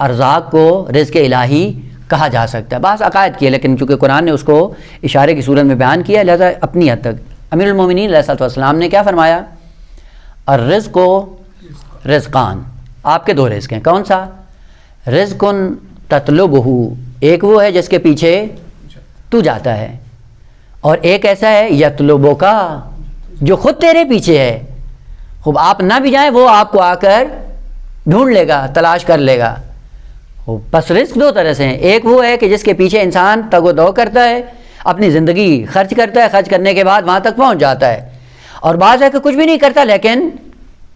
ارزاق کو رزق الہی کہا جا سکتا ہے، بعض عقائد کی ہے، لیکن چونکہ قرآن نے اس کو اشارے کی صورت میں بیان کیا لہذا اپنی حد تک امیر المومنین علیہ الصلوۃ والسلام نے کیا فرمایا؟ الرزق رزقان، آپ کے دو رزق ہیں، کون سا؟ رزق تطلبہ، ایک وہ ہے جس کے پیچھے تو جاتا ہے، اور ایک ایسا ہے یطلبو کا، جو خود تیرے پیچھے ہے، خوب آپ نہ بھی جائیں وہ آپ کو آ کر ڈھونڈ لے گا، تلاش کر لے گا۔ بس رزق دو طرح سے ہیں، ایک وہ ہے کہ جس کے پیچھے انسان تگ و دو کرتا ہے، اپنی زندگی خرچ کرتا ہے، خرچ کرنے کے بعد وہاں تک پہنچ جاتا ہے، اور بعض ہے کہ کچھ بھی نہیں کرتا لیکن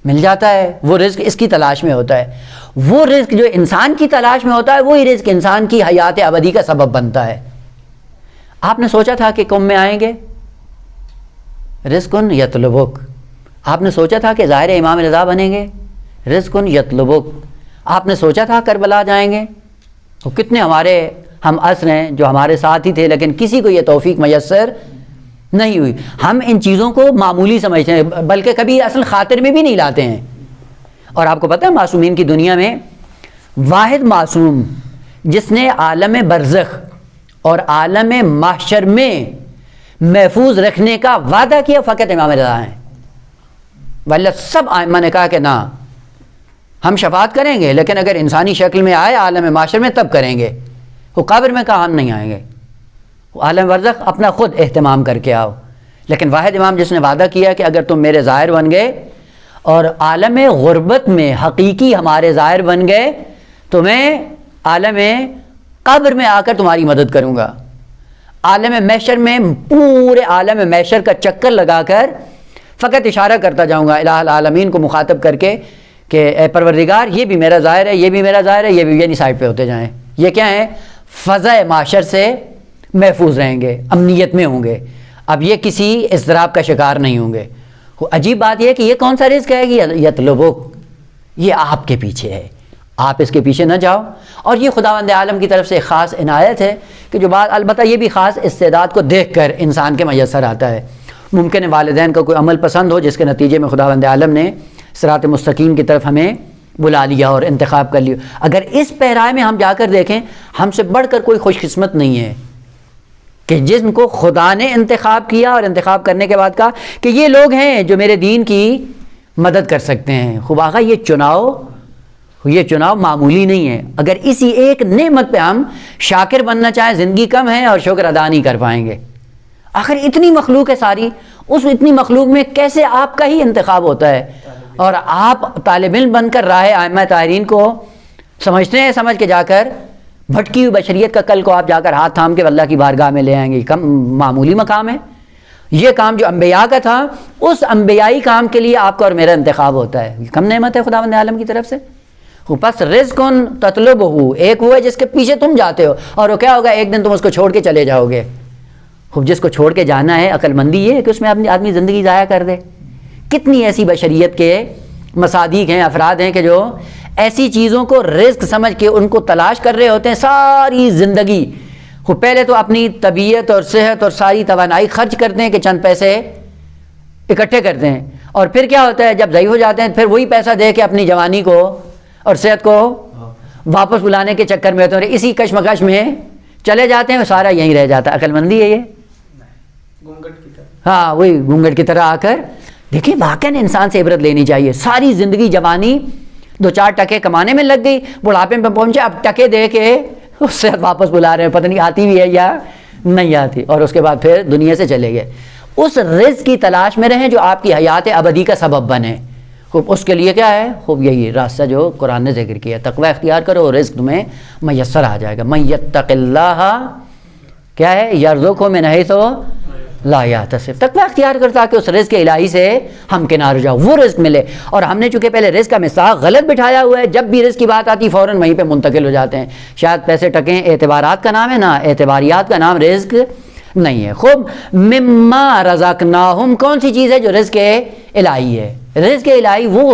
مل جاتا ہے، وہ رزق اس کی تلاش میں ہوتا ہے۔ وہ رزق جو انسان کی تلاش میں ہوتا ہے وہی رزق انسان کی حیات ابدی کا سبب بنتا ہے۔ آپ نے سوچا تھا کہ قوم میں آئیں گے، رزق یطلبک، آپ نے سوچا تھا کہ ظاہر امام رضا بنیں گے، رزق یطلبک، آپ نے سوچا تھا کربلا جائیں گے، تو کتنے ہمارے ہم عصر ہیں جو ہمارے ساتھ ہی تھے لیکن کسی کو یہ توفیق میسر نہیں ہوئی۔ ہم ان چیزوں کو معمولی سمجھتے ہیں، بلکہ کبھی اصل خاطر میں بھی نہیں لاتے ہیں۔ اور آپ کو پتہ ہے معصومین کی دنیا میں واحد معصوم جس نے عالم برزخ اور عالم محشر میں محفوظ رکھنے کا وعدہ کیا فقط امام رضا ہیں، واللہ سب ائمہ نے کہا کہ نہ، ہم شفاعت کریں گے لیکن اگر انسانی شکل میں آئے عالم محشر میں تب کریں گے، وہ قبر میں کہا ہم نہیں آئیں گے، عالم برزخ اپنا خود اہتمام کر کے آؤ۔ لیکن واحد امام جس نے وعدہ کیا کہ اگر تم میرے ظاہر بن گئے اور عالم غربت میں حقیقی ہمارے ظاہر بن گئے تو میں عالم قبر میں آ کر تمہاری مدد کروں گا، عالم محشر میں پورے عالم محشر کا چکر لگا کر فقط اشارہ کرتا جاؤں گا الہ العالمین کو مخاطب کر کے کہ اے پروردگار یہ بھی میرا ظاہر ہے، یہ بھی میرا ظاہر ہے، یہ بھی، یعنی سائڈ پہ ہوتے جائیں۔ یہ کیا ہے؟ فضا محشر سے محفوظ رہیں گے، امنیت میں ہوں گے، اب یہ کسی اضطراب کا شکار نہیں ہوں گے۔ عجیب بات یہ ہے کہ یہ کون سا رزق ہے کہ یطلبک، یہ آپ کے پیچھے ہے، آپ اس کے پیچھے نہ جاؤ۔ اور یہ خداوند عالم کی طرف سے خاص عنایت ہے کہ جو بات، البتہ یہ بھی خاص استعداد کو دیکھ کر انسان کے میسر آتا ہے۔ ممکن ہے والدین کا کوئی عمل پسند ہو جس کے نتیجے میں خداوند عالم نے صراط مستقیم کی طرف ہمیں بلا لیا اور انتخاب کر لیا۔ اگر اس پیرائے میں ہم جا کر دیکھیں، ہم سے بڑھ کر کوئی خوش قسمت نہیں ہے کہ جن کو خدا نے انتخاب کیا اور انتخاب کرنے کے بعد کہا کہ یہ لوگ ہیں جو میرے دین کی مدد کر سکتے ہیں۔ خوب آقا یہ چناؤ معمولی نہیں ہے۔ اگر اسی ایک نعمت پہ ہم شاکر بننا چاہیں، زندگی کم ہے اور شکر ادا نہیں کر پائیں گے۔ آخر اتنی مخلوق ہے ساری، اس اتنی مخلوق میں کیسے آپ کا ہی انتخاب ہوتا ہے اور آپ طالب علم بن کر راہ ائمہ طاہرین کو سمجھتے ہیں، سمجھ کے جا کر بھٹکی ہوئی بشریت کا کل کو آپ جا کر ہاتھ تھام کے اللہ کی بارگاہ میں لے آئیں گے۔ کم معمولی مقام ہے یہ کام جو انبیاء کا تھا، اس انبیائی کام کے لیے آپ کا اور میرا انتخاب ہوتا ہے، کم نعمت ہے خداوند عالم کی طرف سے۔ پس رزق تطلبہ، ایک وہ ہے جس کے پیچھے تم جاتے ہو، اور وہ کیا ہوگا؟ ایک دن تم اس کو چھوڑ کے چلے جاؤ گے۔ خوب جس کو چھوڑ کے جانا ہے، عقل مندی یہ ہے کہ اس میں اپنی آدمی زندگی ضائع کر دے۔ کتنی ایسی بشریت کے مصادیق ہیں، افراد ہیں کہ جو ایسی چیزوں کو رزق سمجھ کے ان کو تلاش کر رہے ہوتے ہیں ساری زندگی۔ خوب پہلے تو اپنی طبیعت اور صحت اور ساری توانائی خرچ کرتے ہیں کہ چند پیسے اکٹھے کرتے ہیں، اور پھر کیا ہوتا ہے جب ضعیف ہو جاتے ہیں پھر وہی پیسہ دے کے اپنی جوانی کو اور صحت کو واپس بلانے کے چکر میں ہوتے ہیں، اسی کشمکش میں چلے جاتے ہیں، سارا یہیں رہ جاتا ہے۔ عقل مندی ہے یہ، ہاں وہی گھونگھٹ کی طرح آ کر دیکھیں۔ واقعی انسان سے عبرت لینی چاہیے۔ ساری زندگی جوانی 2-4 ٹکے کمانے میں لگ گئی، بڑھاپے میں پہنچے اب ٹکے دے کے صحت واپس بلا رہے ہیں، پتہ نہیں آتی بھی ہے یا نہیں آتی، اور اس کے بعد پھر دنیا سے چلے گئے۔ اس رزق کی تلاش میں رہیں جو آپ کی حیات ابدی کا سبب بنے۔ خوب اس کے لیے کیا ہے؟ خوب یہی راستہ جو قرآن نے ذکر کیا، تقوی اختیار کرو، رزق تمہیں میسر آ جائے گا۔ من یتق اللہ کیا ہے؟ یرزقہ من حیث لا یحتسب، تقوی اختیار کرتا کہ اس رزق الہی سے ہم کنار ہو جاؤ، وہ رزق ملے۔ اور ہم نے چونکہ پہلے رزق کا مساق غلط بٹھایا ہوا ہے، جب بھی رزق کی بات آتی فوراً وہیں پہ منتقل ہو جاتے ہیں۔ شاید پیسے ٹکیں اعتبارات کا نام ہے، نہ اعتباریات کا نام رزق نہیں ہے۔ خوب مما رزقناہم، کون سی چیز ہے جو رزق الہی ہے؟ رزق الہی وہ